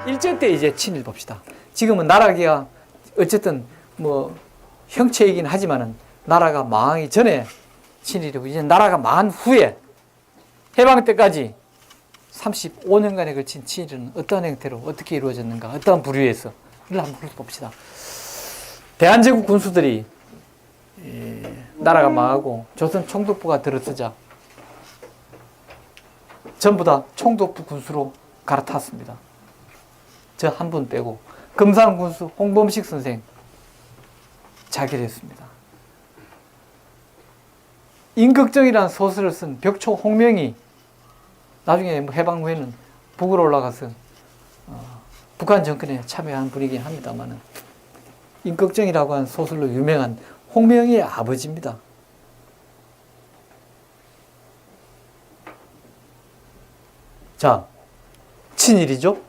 일제 때 이제 친일 봅시다. 지금은 나라가 어쨌든 뭐 형체이긴 하지만은 나라가 망하기 전에 친일이고, 이제 나라가 망한 후에 해방 때까지 35년간에 걸친 친일은 어떠한 형태로 어떻게 이루어졌는가, 어떠한 부류에서 이걸 한번 봅시다. 대한제국 군수들이 나라가 망하고 조선 총독부가 들어서자 전부 다 총독부 군수로 갈아탔습니다. 저 한 분 빼고 금산 군수 홍범식 선생 자결했습니다. 임꺽정이라는 소설을 쓴 벽초 홍명이 나중에 해방 후에는 북으로 올라가서 북한 정권에 참여한 분이긴 합니다만은, 임꺽정이라고 하는 소설로 유명한 홍명이의 아버지입니다. 자, 친일이죠?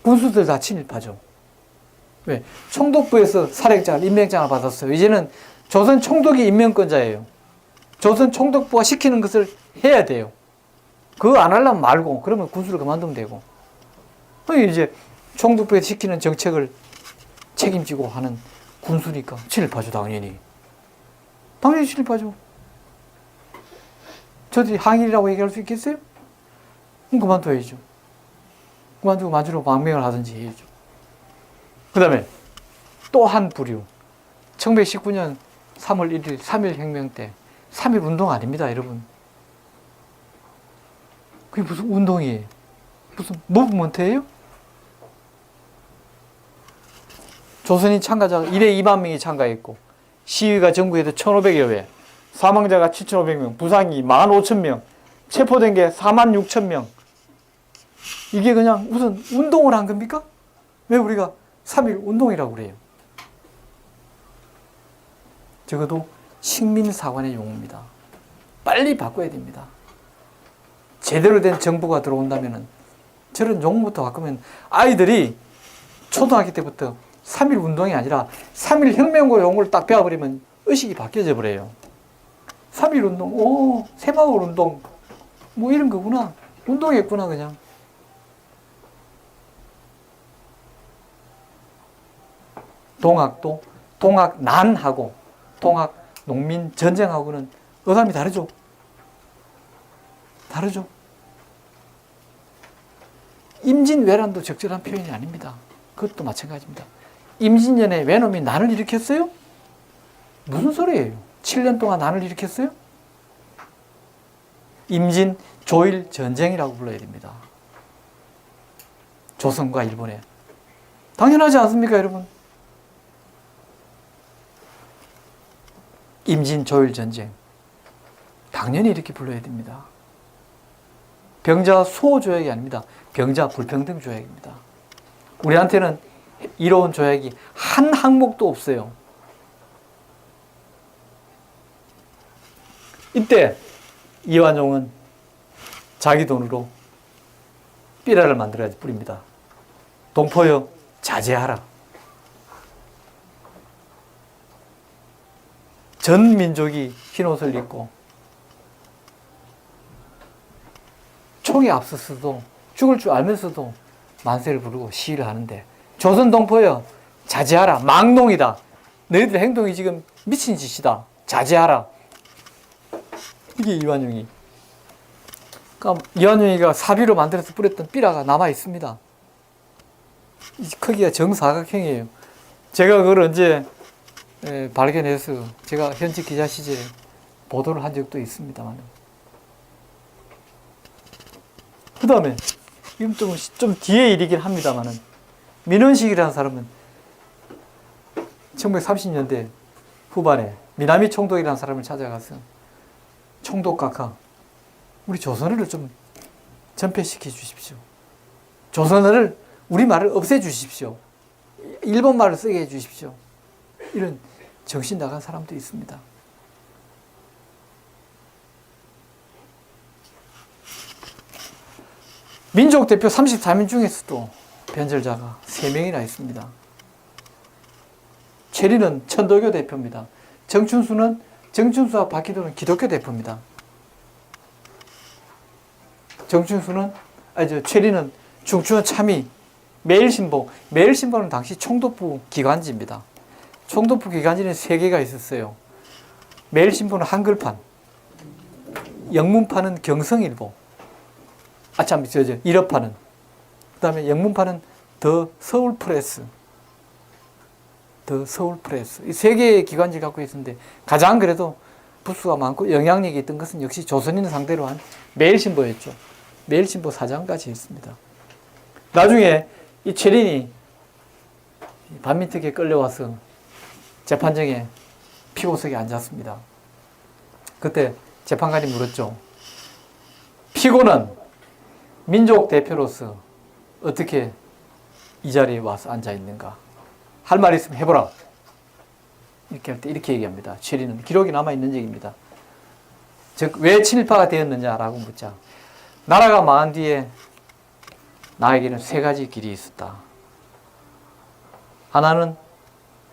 군수들 다 친일파죠. 왜? 총독부에서 사령장을, 임명장을 받았어요. 이제는 조선 총독이 임명권자예요. 조선 총독부가 시키는 것을 해야 돼요. 그거 안 하려면 말고, 그러면 군수를 그만두면 되고. 이제 총독부에서 시키는 정책을 책임지고 하는 군수니까 친일파죠, 당연히. 당연히 친일파죠. 저들이 항일이라고 얘기할 수 있겠어요? 그럼 그만둬야죠. 그만두고 만주로 망명을 하든지 해야죠. 그 다음에 또 한 부류. 1919년 3월 1일 3.1 혁명 때, 3.1 운동 아닙니다, 여러분. 그게 무슨 운동이에요? 무슨 무브먼트예요? 조선인 참가자가 1에 2만 명이 참가했고, 시위가 전국에도 1,500여 회, 사망자가 7,500명, 부상이 15,000명, 체포된 게 46,000명. 이게 그냥 무슨 운동을 한 겁니까? 왜 우리가 3.1 운동이라고 그래요? 적어도 식민사관의 용어입니다. 빨리 바꿔야 됩니다. 제대로 된 정부가 들어온다면 저런 용어부터 바꾸면 아이들이 초등학교 때부터 3.1 운동이 아니라 3.1 혁명고 용어를 딱 배워버리면 의식이 바뀌어져 버려요. 3.1 운동, 오, 새마을 운동, 뭐 이런 거구나. 운동했구나, 그냥. 동학도 동학난하고 동학농민전쟁하고는 어감이 다르죠. 다르죠. 임진왜란도 적절한 표현이 아닙니다. 그것도 마찬가지입니다. 임진년에 외놈이 난을 일으켰어요? 무슨 소리예요? 7년 동안 난을 일으켰어요? 임진 조일 전쟁이라고 불러야 됩니다. 조선과 일본에. 당연하지 않습니까, 여러분? 임진 조일 전쟁. 당연히 이렇게 불러야 됩니다. 병자 수호 조약이 아닙니다. 병자 불평등 조약입니다. 우리한테는 이로운 조약이 한 항목도 없어요. 이때 이완용은 자기 돈으로 삐라를 만들어야지 뿌립니다. 동포여 자제하라. 전 민족이 흰옷을 입고 총에 앞서서도 죽을 줄 알면서도 만세를 부르고 시위를 하는데, 조선 동포여 자제하라. 망농이다. 너희들 행동이 지금 미친 짓이다. 자제하라. 이게 이완용이. 그러니까 이완용이가 사비로 만들어서 뿌렸던 삐라가 남아 있습니다. 이 크기가 정사각형이에요. 제가 그걸 언제 발견해서 제가 현직 기자 시절에 보도를 한 적도 있습니다만. 그 다음에 이건 좀 뒤에 일이긴 합니다만은, 민원식이라는 사람은 1930년대 후반에 미나미 총독이라는 사람을 찾아가서, 총독 각하, 우리 조선어를 좀 전폐시켜 주십시오. 조선어를, 우리말을 없애 주십시오. 일본말을 쓰게 해 주십시오. 이런 정신 나간 사람도 있습니다. 민족 대표 34명 중에서도 변절자가 3명이나 있습니다. 최리는 천도교 대표입니다. 정춘수와 박희도는 기독교 대표입니다. 최리는 중추원 참의, 매일신보. 매일신보는 당시 총독부 기관지입니다. 총독부 기관지는 3개가 있었어요. 매일신보는 한글판, 영문판은 경성일보, 일어판은. 그 다음에 영문판은 더 서울프레스. 이 3개의 기관지를 갖고 있었는데, 가장 그래도 부수가 많고 영향력이 있던 것은 역시 조선인을 상대로 한 매일신보였죠. 매일신보 사장까지 했습니다. 나중에 이 최린이 반민특위에 끌려와서 재판정에 피고석에 앉았습니다. 그때 재판관이 물었죠. 피고는 민족 대표로서 어떻게 이 자리에 와서 앉아 있는가? 할 말 있으면 해보라. 이렇게 할 때 이렇게 얘기합니다. 최리는 기록이 남아있는 얘기입니다. 즉, 왜 친일파가 되었느냐라고 묻자. 나라가 망한 뒤에 나에게는 3가지 길이 있었다. 하나는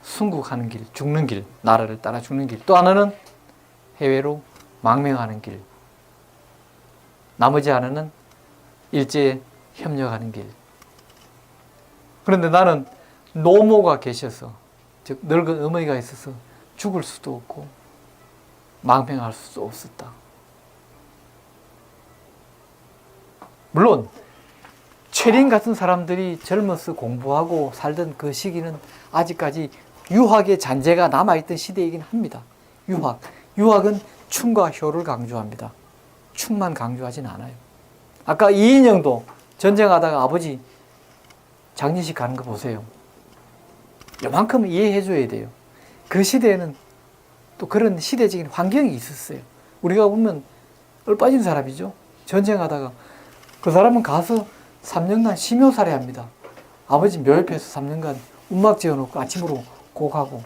순국하는 길, 죽는 길, 나라를 따라 죽는 길. 또 하나는 해외로 망명하는 길. 나머지 하나는 일제에 협력하는 길. 그런데 나는 노모가 계셔서, 즉 늙은 어머니가 있어서 죽을 수도 없고 망명할 수도 없었다. 물론 최린 같은 사람들이 젊어서 공부하고 살던 그 시기는 아직까지 유학의 잔재가 남아있던 시대이긴 합니다. 유학은 충과 효를 강조합니다. 충만 강조하진 않아요. 아까 이인영도 전쟁하다가 아버지 장례식 가는 거 보세요. 요만큼은 이해해 줘야 돼요. 그 시대에는 또 그런 시대적인 환경이 있었어요. 우리가 보면 얼빠진 사람이죠. 전쟁하다가 그 사람은 가서 3년간 심요살해합니다. 아버지 묘 옆에서 3년간 움막 지어놓고 아침으로 곡하고.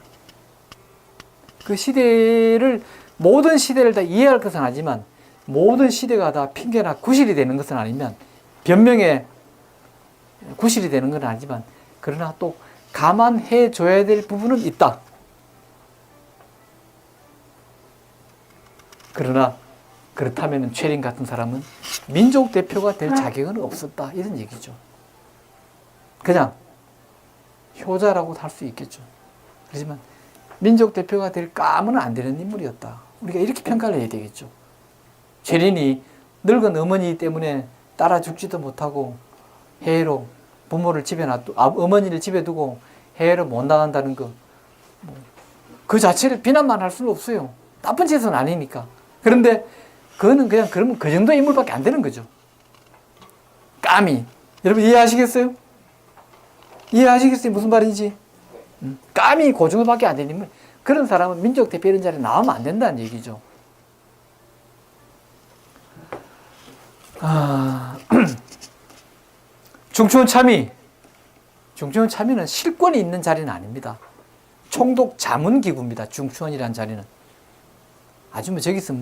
그 시대를, 모든 시대를 다 이해할 것은 아니지만 모든 시대가 다 핑계나 구실이 되는 것은 아니면, 변명의 구실이 되는 건 아니지만, 그러나 또 감안해 줘야 될 부분은 있다. 그러나 그렇다면 최린 같은 사람은 민족 대표가 될 자격은 없었다, 이런 얘기죠. 그냥 효자라고도 할 수 있겠죠. 그렇지만 민족 대표가 될 까면 안 되는 인물이었다. 우리가 이렇게 평가를 해야 되겠죠. 최린이 늙은 어머니 때문에 따라 죽지도 못하고 해외로 부모를 집에 어머니를 집에 두고 해외로 못 나간다는 거, 그 자체를 비난만 할 수는 없어요. 나쁜 짓은 아니니까. 그런데 그거는 그냥 그러면 그 정도 인물밖에 안 되는 거죠. 까미. 여러분 이해하시겠어요? 이해하시겠어요? 무슨 말인지? 까미 그 정도밖에 안 되는 인물. 그런 사람은 민족 대표 이런 자리에 나오면 안 된다는 얘기죠. 중추원 참의. 중추원 참의는 실권이 있는 자리는 아닙니다. 총독 자문기구입니다. 중추원이라는 자리는. 아주 저기서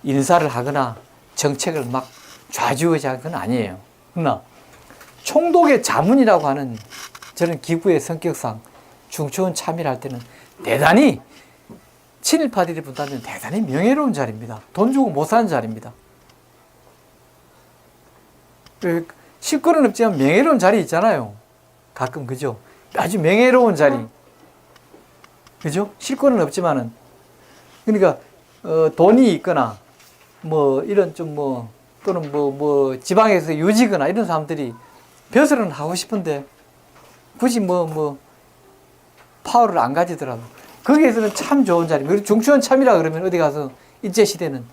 인사를 하거나 정책을 막 좌지우지하는 건 아니에요. 그러나 총독의 자문이라고 하는 저런 기구의 성격상 중추원 참의를 할 때는 대단히, 친일파들이 본다면 대단히 명예로운 자리입니다. 돈 주고 못 사는 자리입니다. 실권은 없지만 명예로운 자리 있잖아요. 가끔, 그죠? 아주 명예로운 자리. 그죠? 실권은 없지만은. 그러니까, 돈이 있거나, 이런 또는 지방에서 유지거나 이런 사람들이 벼슬은 하고 싶은데, 굳이 파워를 안 가지더라도, 거기에서는 참 좋은 자리. 그리고 중추원 참이라 그러면 어디 가서, 일제시대는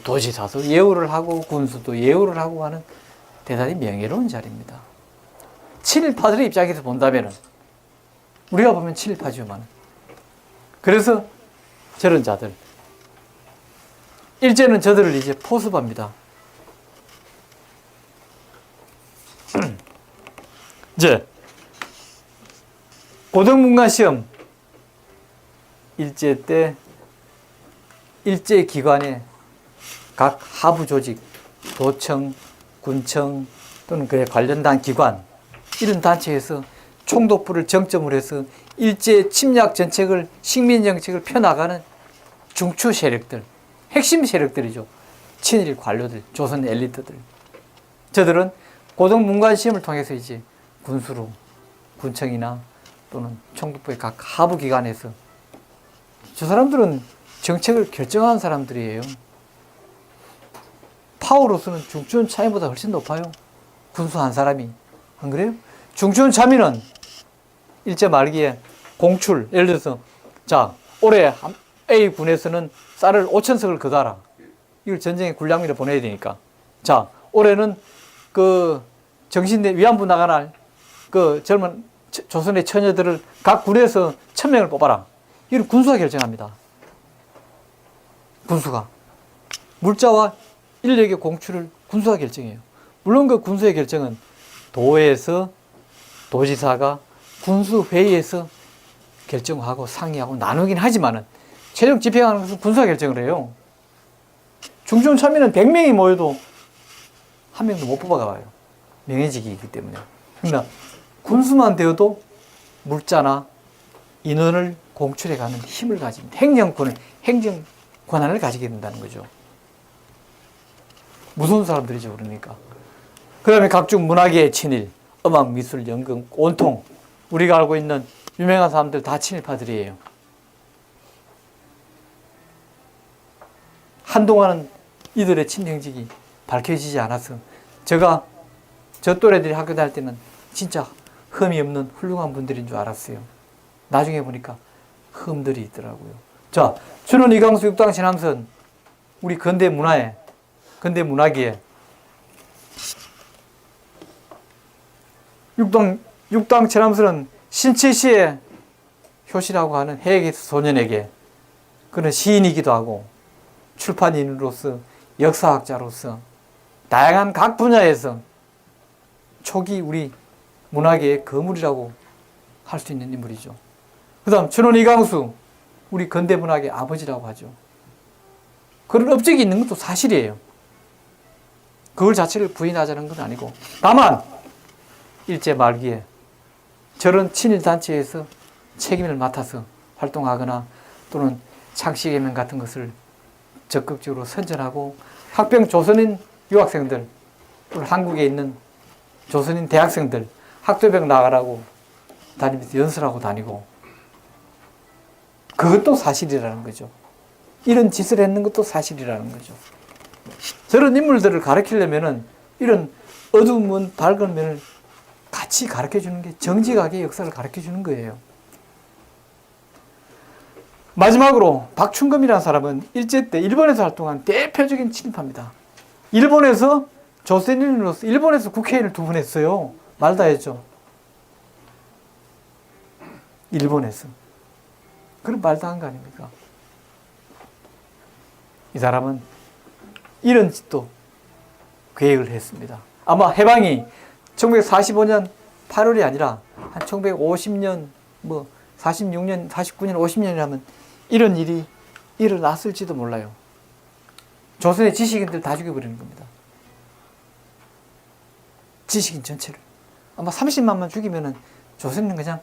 도지사도 예우를 하고, 군수도 예우를 하고 하는 대단히 명예로운 자리입니다. 친일파들의 입장에서 본다면, 우리가 보면 친일파지만, 그래서 저런 자들, 일제는 저들을 이제 포섭합니다. 이제 고등문관 시험, 일제 때 일제 기관의 각 하부 조직, 도청, 군청 또는 그에 관련된 기관, 이런 단체에서 총독부를 정점으로 해서 일제 침략 정책을, 식민 정책을 펴나가는 중추 세력들, 핵심 세력들이죠. 친일 관료들, 조선 엘리트들. 저들은 고등문관 시험을 통해서 이제 군수로, 군청이나 또는 총독부의 각 하부 기관에서, 저 사람들은 정책을 결정하는 사람들이에요. 파워로서는 중추원 참의보다 훨씬 높아요. 군수 한 사람이. 안 그래요? 중추원 참의는 일제 말기에 공출, 예를 들어서, 자, 올해 A군에서는 쌀을 5,000석을 거둬라. 이걸 전쟁에 군량미를 보내야 되니까. 자, 올해는 그 정신대 위안부 나가날 그 젊은 조선의 처녀들을 각 군에서 1,000명을 뽑아라. 이걸 군수가 결정합니다. 군수가. 물자와 인력의 공출을 군수가 결정해요. 물론 그 군수의 결정은 도에서 도지사가 군수회의에서 결정하고 상의하고 나누긴 하지만은 최종 집행하는 것은 군수가 결정을 해요. 중추원 참의는 100명이 모여도 한 명도 못 뽑아가요. 명예직이기 때문에. 그러니까 군수만 되어도 물자나 인원을 공출해가는 힘을 가진 행정 권한을 가지게 된다는 거죠. 무서운 사람들이죠, 그러니까. 그 다음에 각종 문화계의 친일, 음악, 미술, 연극, 온통 우리가 알고 있는 유명한 사람들 다 친일파들이에요. 한동안은 이들의 친행적이 밝혀지지 않아서 제가 저 또래들이 학교 다닐 때는 진짜 흠이 없는 훌륭한 분들인 줄 알았어요. 나중에 보니까 흠들이 있더라고요. 자, 준원 이강수 육당 진암선 우리 근대 문화에, 근대 문화기에 육당 진암선은 신치시의 효시라고 하는 해외에서 소년에게 그는 시인이기도 하고 출판인으로서 역사학자로서 다양한 각 분야에서 초기 우리 문학의 거물이라고 할 수 있는 인물이죠. 그 다음 준원 이강수 우리 근대문학의 아버지라고 하죠. 그런 업적이 있는 것도 사실이에요. 그걸 자체를 부인하자는 건 아니고 다만 일제 말기에 저런 친일단체에서 책임을 맡아서 활동하거나 또는 창씨개명 같은 것을 적극적으로 선전하고 학병 조선인 유학생들 또는 한국에 있는 조선인 대학생들 학도병 나가라고 다니면서 연설하고 다니고 그것도 사실이라는 거죠. 이런 짓을 했는 것도 사실이라는 거죠. 저런 인물들을 가르치려면은 이런 어두운 면, 밝은 면을 같이 가르쳐 주는 게 정직하게 역사를 가르쳐 주는 거예요. 마지막으로 박충금이라는 사람은 일제 때 일본에서 활동한 대표적인 친일파입니다. 일본에서 조선인으로서 일본에서 국회의원을 2번 했어요. 말 다 했죠. 일본에서. 그럼 말도 한 거 아닙니까? 이 사람은 이런 짓도 계획을 했습니다. 아마 해방이 1945년 8월이 아니라 한 1950년, 46년, 49년, 50년이라면 이런 일이 일어났을지도 몰라요. 조선의 지식인들 다 죽여버리는 겁니다. 지식인 전체를. 아마 30만만 죽이면은 조선은 그냥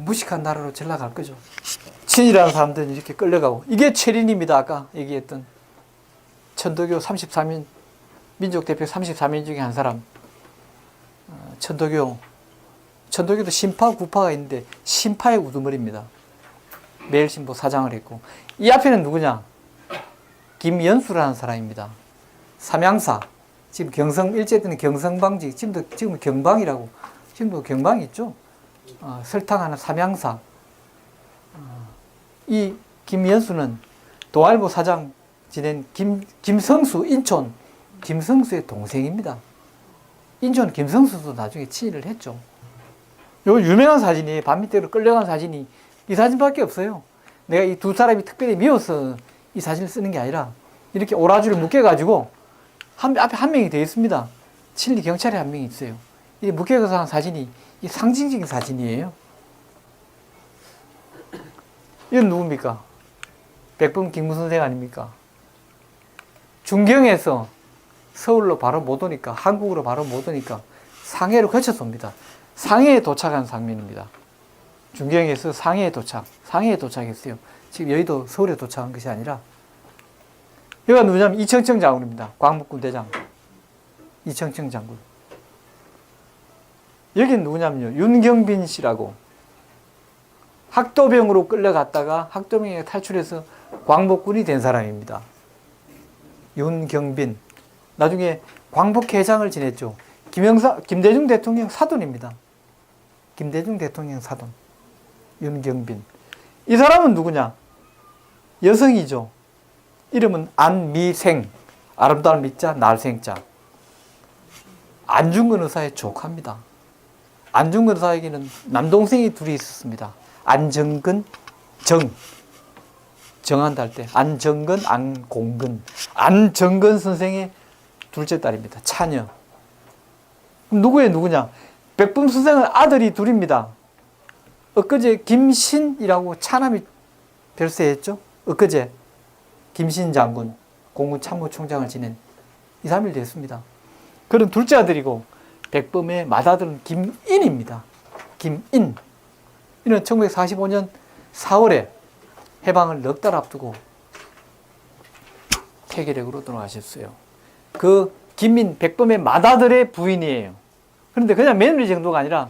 무식한 나라로 전락할 거죠. 친이라는 사람들은 이렇게 끌려가고 이게 최린입니다. 아까 얘기했던 천도교 33인 민족 대표 33인 중에 한 사람. 천도교도 신파, 구파가 있는데 신파의 우두머리입니다. 매일신보 사장을 했고 이 앞에는 누구냐? 김연수라는 사람입니다. 삼양사. 지금 경성 일제 때는 경성방지 지금 경방이라고 지금도 경방이 있죠. 설탕하는 삼양사. 이 김연수는 동아일보 사장 지낸 김성수 인촌 김성수의 동생입니다. 인촌 김성수도 나중에 친일을 했죠. 요 유명한 사진이 반민대로 끌려간 사진이 이 사진밖에 없어요. 내가 이 2사람이 특별히 미워서 이 사진을 쓰는 게 아니라 이렇게 오라줄을 묶여가지고 앞에 한 명이 되어 있습니다. 친일 경찰에 한 명이 있어요. 이 묶여서 한 사진이 이 상징적인 사진이에요. 이건 누굽니까? 백범 김무선생 아닙니까? 중경에서 서울로 바로 못 오니까, 한국으로 바로 못 오니까 상해로 거쳐서 옵니다. 상해에 도착한 상민입니다. 중경에서 상해에 도착했어요. 지금 여의도 서울에 도착한 것이 아니라, 여기가 누구냐면 이청청 장군입니다. 광복군 대장. 이청청 장군. 여긴 누구냐면요, 윤경빈 씨라고, 학도병으로 끌려갔다가 학도병에 탈출해서 광복군이 된 사람입니다. 윤경빈. 나중에 광복회장을 지냈죠. 김대중 대통령 사돈입니다. 김대중 대통령 사돈. 윤경빈. 이 사람은 누구냐? 여성이죠. 이름은 안미생. 아름다운 미자, 날생자. 안중근 의사의 조카입니다. 안중근 의사에게는 남동생이 둘이 있었습니다. 안정근, 정한다 할 때 안정근, 안공근. 안정근 선생의 둘째 딸입니다. 차녀. 그럼 누구냐? 백범 선생은 아들이 둘입니다. 엊그제 김신이라고 차남이 별세했죠. 엊그제 김신 장군, 공군 참모총장을 지낸 2, 3일 됐습니다. 그런 둘째 아들이고, 백범의 맏아들은 김인입니다. 김인. 이는 1945년 4월에 해방을 넉 달 앞두고 폐결핵으로 돌아가셨어요. 그 김인, 백범의 맏아들의 부인이에요. 그런데 그냥 며느리 정도가 아니라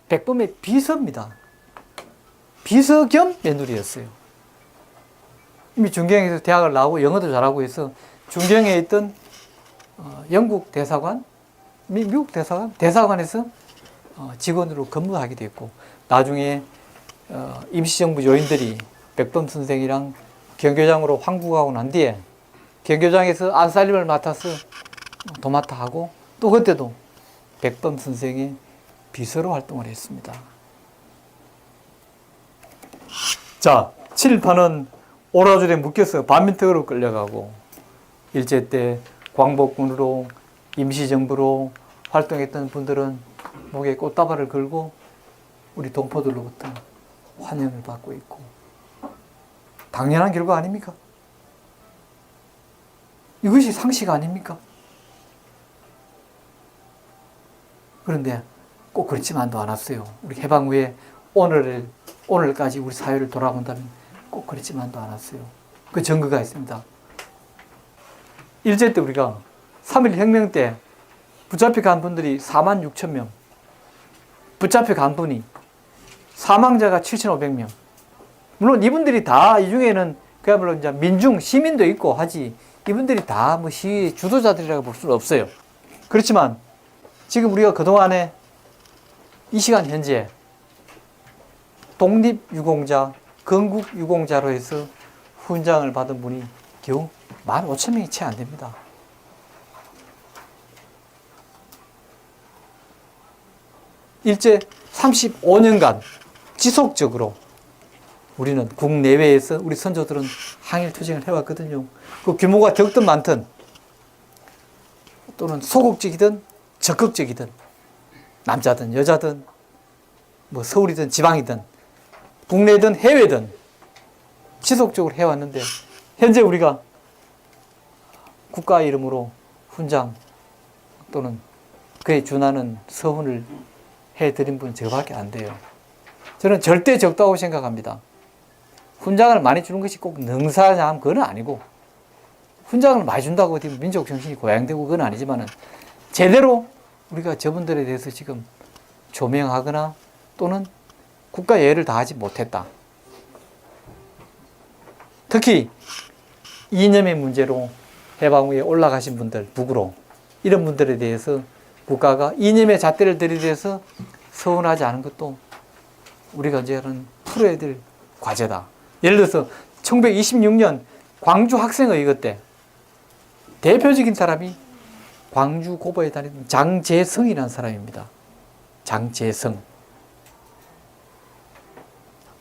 백범의 비서입니다. 비서 겸 며느리였어요. 이미 중경에서 대학을 나오고 영어도 잘하고 해서 중경에 있던 영국 대사관, 미국 대사관에서 직원으로 근무하게 됐고, 나중에 임시정부 요인들이 백범 선생이랑 경교장으로 황국하고 난 뒤에 경교장에서 안살림을 맡아서 도맡아 하고, 또 그때도 백범 선생의 비서로 활동을 했습니다. 자, 칠판은 오라줄에 묶여서 반민특으로 끌려가고, 일제 때 광복군으로 임시정부로 활동했던 분들은 목에 꽃다발을 걸고 우리 동포들로부터 환영을 받고 있고, 당연한 결과 아닙니까? 이것이 상식 아닙니까? 그런데 꼭 그렇지만도 않았어요. 우리 해방 후에 오늘까지 우리 사회를 돌아본다면 꼭 그렇지만도 않았어요. 그 증거가 있습니다. 일제 때 우리가 3.1 혁명 때 붙잡혀 간 분들이 46,000명, 붙잡혀 간 분이 사망자가 7,500명. 물론 이분들이 다, 이 중에는 그야말로 이제 민중, 시민도 있고 하지, 이분들이 다 뭐 시위 주도자들이라고 볼 수는 없어요. 그렇지만 지금 우리가 그동안에 이 시간 현재 독립유공자, 건국유공자로 해서 훈장을 받은 분이 겨우 15,000명이 채 안 됩니다. 일제 35년간 지속적으로 우리는 국내외에서 우리 선조들은 항일투쟁을 해왔거든요. 그 규모가 적든 많든, 또는 소극적이든 적극적이든, 남자든 여자든 뭐 서울이든 지방이든 국내든 해외든 지속적으로 해왔는데, 현재 우리가 국가 이름으로 훈장 또는 그에 준하는 서훈을 해드린 분은 저밖에 안 돼요. 저는 절대 적다고 생각합니다. 훈장을 많이 주는 것이 꼭 능사냐 하면 그건 아니고, 훈장을 많이 준다고 어디 민족 정신이 고양되고 그건 아니지만은, 제대로 우리가 저분들에 대해서 지금 조명하거나 또는 국가 예의를 다하지 못했다. 특히 이념의 문제로 해방 후에 올라가신 분들, 북으로, 이런 분들에 대해서 국가가 이념의 잣대를 들이대서 서운하지 않은 것도 우리가 이제는 풀어야 될 과제다. 예를 들어서 1926년 광주 학생의거 때 대표적인 사람이 광주 고보에 다니던 장재성이라는 사람입니다. 장재성.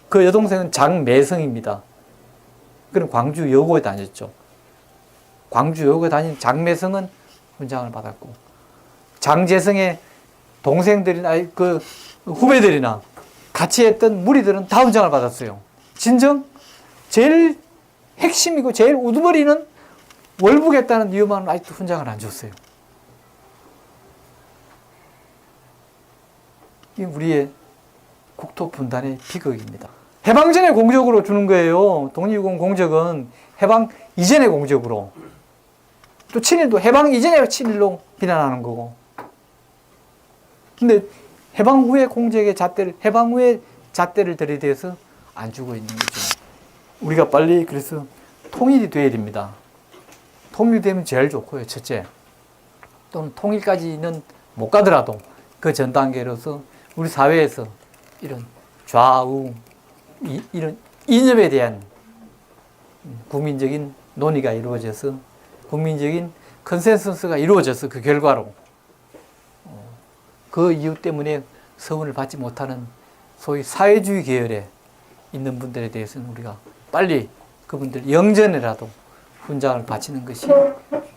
그 여동생은 장매성입니다. 그는 광주 여고에 다녔죠. 광주 여고에 다닌 장매성은 훈장을 받았고, 장재성의 동생들이나 그 후배들이나 같이 했던 무리들은 다 훈장을 받았어요. 진정 제일 핵심이고 제일 우두머리는 월북했다는 이유만은 아직도 훈장을 안 줬어요. 이게 우리의 국토 분단의 비극입니다. 해방 전의 공적으로 주는 거예요. 독립군 공적은 해방 이전의 공적으로. 또 친일도 해방 이전의 친일로 비난하는 거고. 근데 해방 후의 공적의 잣대를, 해방 후의 잣대를 들이대서 안 주고 있는 거죠. 우리가 빨리 그래서 통일이 돼야 됩니다. 통일되면 제일 좋고요, 첫째. 또는 통일까지는 못 가더라도 그 전 단계로서 우리 사회에서 이런 좌우, 이런 이념에 대한 국민적인 논의가 이루어져서 국민적인 컨센서스가 이루어져서 그 결과로 그 이유 때문에 서운을 받지 못하는 소위 사회주의 계열에 있는 분들에 대해서는 우리가 빨리 그분들 영전에라도 훈장을 바치는 것이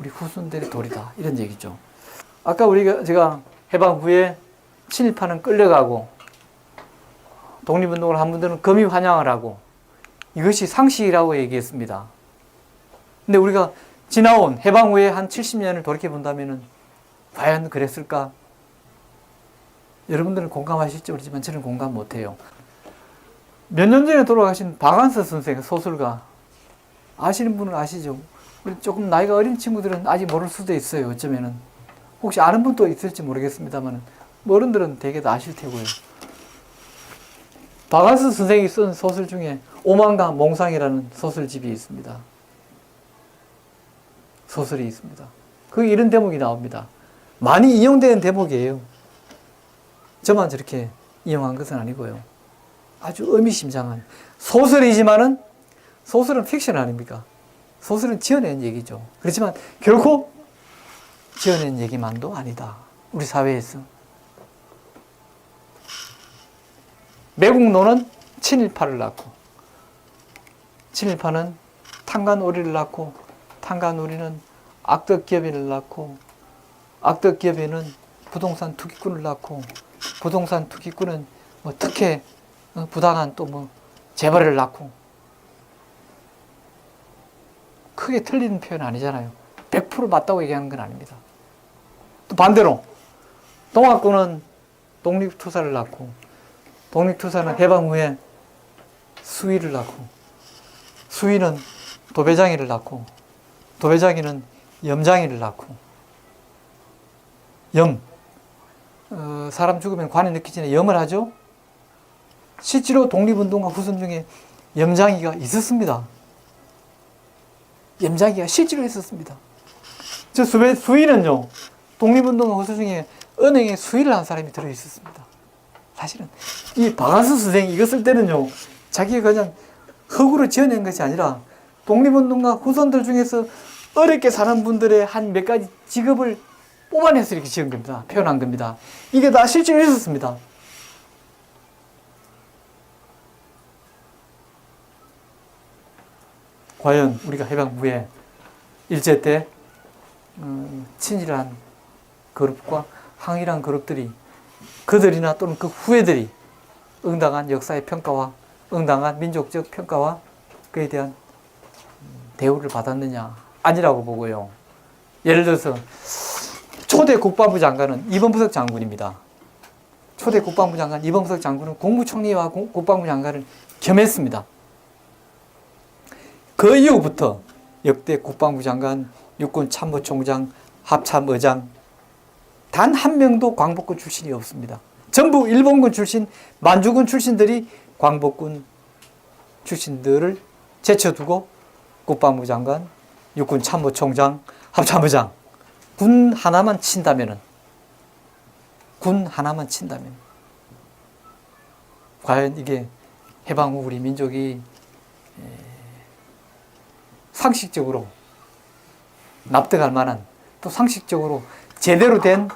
우리 후손들의 도리다. 이런 얘기죠. 아까 제가 해방 후에 친일파는 끌려가고 독립운동을 한 분들은 금이 환영을 하고 이것이 상식이라고 얘기했습니다. 근데 우리가 지나온 해방 후에 한 70년을 돌이켜본다면 과연 그랬을까? 여러분들은 공감하실지 모르지만 저는 공감 못해요. 몇 년 전에 돌아가신 박안서 선생, 소설가. 아시는 분은 아시죠? 우리 조금 나이가 어린 친구들은 아직 모를 수도 있어요. 어쩌면은. 혹시 아는 분도 있을지 모르겠습니다만 어른들은 되게 다 아실 테고요. 박안서 선생이 쓴 소설 중에 오만과 몽상이라는 소설집이 있습니다. 소설이 있습니다. 거기 이런 대목이 나옵니다. 많이 인용되는 대목이에요. 저만 저렇게 인용한 것은 아니고요. 아주 의미심장한 소설이지만은 소설은 픽션 아닙니까? 소설은 지어낸 얘기죠. 그렇지만 결코 지어낸 얘기만도 아니다. 우리 사회에서. 매국노는 친일파를 낳고 친일파는 탄간오리를 낳고 탄간오리는 악덕기업인을 낳고 악덕기업인은 부동산 투기꾼을 낳고 부동산 투기꾼은 뭐 특혜 부당한 또 뭐 재벌을 낳고 크게 틀리는 표현 아니잖아요. 100% 맞다고 얘기하는 건 아닙니다. 또 반대로 동학군은 독립투사를 낳고 독립투사는 해방 후에 수위를 낳고 수위는 도배장이를 낳고 도배장이는 염장이를 낳고 사람 죽으면 관에 넣기 전에 염을 하죠. 실제로 독립운동가 후손 중에 염장이가 있었습니다. 염장이가 실제로 있었습니다. 저 수위는요, 독립운동가 후손 중에 은행에 수위를 한 사람이 들어있었습니다. 사실은 이 박안서 선생이 이거 쓸 때는요, 자기가 그냥 흙으로 지어낸 것이 아니라 독립운동가 후손들 중에서 어렵게 사는 분들의 한 몇 가지 직업을 뽑아내서 이렇게 지은 겁니다. 표현한 겁니다. 이게 다 실제로 있었습니다. 과연 우리가 해방 후에 일제 때 친일한 그룹과 항일한 그룹들이 그들이나 또는 그 후예들이 응당한 역사의 평가와 응당한 민족적 평가와 그에 대한 대우를 받았느냐? 아니라고 보고요. 예를 들어서 초대 국방부 장관은 이범석 장군입니다. 초대 국방부 장관 이범석 장군은 국무총리와 국방부 장관을 겸했습니다. 그 이후부터 역대 국방부 장관, 육군 참모총장, 합참의장 단 한 명도 광복군 출신이 없습니다. 전부 일본군 출신, 만주군 출신들이 광복군 출신들을 제쳐두고 국방부 장관, 육군 참모총장, 합참의장 군 하나만 친다면 과연 이게 해방 후 우리 민족이 상식적으로 납득할 만한 또 상식적으로 제대로 된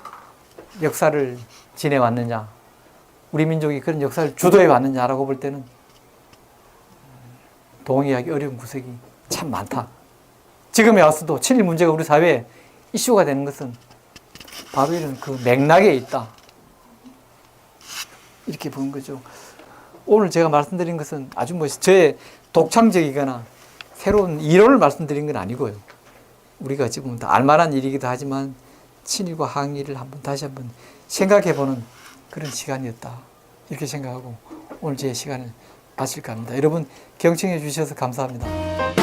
역사를 지내왔느냐, 우리 민족이 그런 역사를 주도해 왔느냐라고 볼 때는 동의하기 어려운 구석이 참 많다. 지금에 와서도 친일 문제가 우리 사회에 이슈가 되는 것은 바로 이런 그 맥락에 있다. 이렇게 보는 거죠. 오늘 제가 말씀드린 것은 아주 저의 독창적이거나 새로운 이론을 말씀드린 건 아니고요. 우리가 지금 다 알만한 일이기도 하지만 친일과 항일을 다시 한번 생각해보는 그런 시간이었다. 이렇게 생각하고 오늘 제 시간을 마칠까 합니다. 여러분 경청해 주셔서 감사합니다.